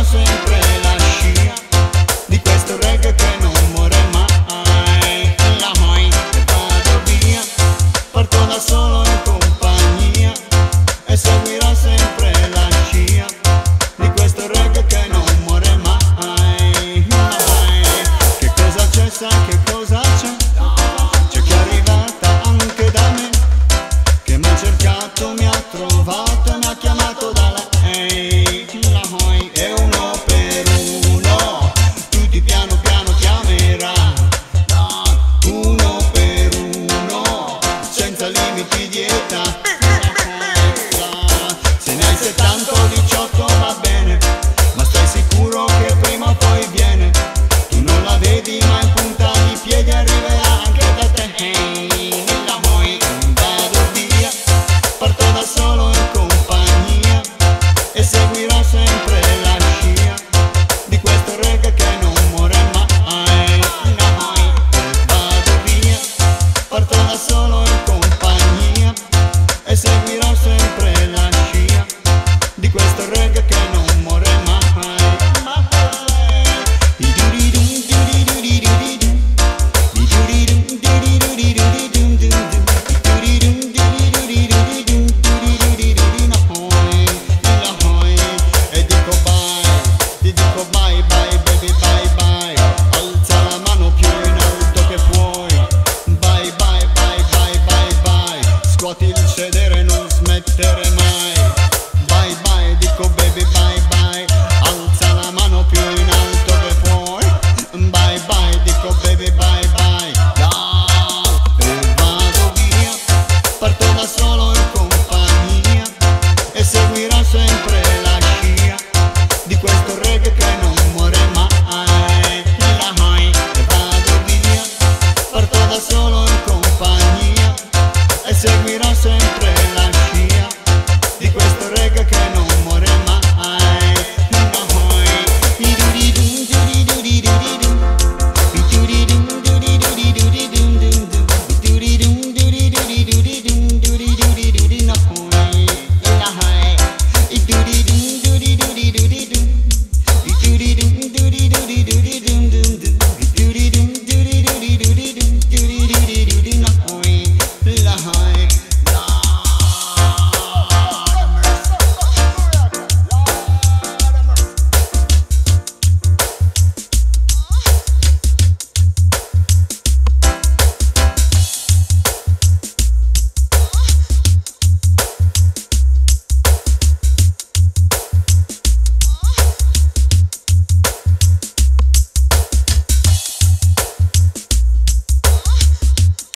seguirò sempre la scia di questo reggae che non muore mai. La mai e vado via, parto da solo in compagnia e seguirò sempre la scia di questo reggae che non muore mai. Che cosa c'è, sai che cosa c'è? C'è chi è arrivata anche da me, che m'ha cercato, mi ha trovato e mi ha chiamato da lei. La hoi è uno per uno, tutti piano piano chiamerà. Uno per uno, senza limiti di età. Se ne hai 70 o 18 va bene, ma stai sicuro che prima o poi viene. Tu non la vedi ma in punta di piedi arriverà anche da te. La hoi vado via, parto da solo in compagnia e seguirò sempre la scia di questo reggae che non muore mai. La hoi vado via, parto da solo in compagnia e seguirò sempre la scia di questo reggae che non muore mai. E dico bye, ti dico bye.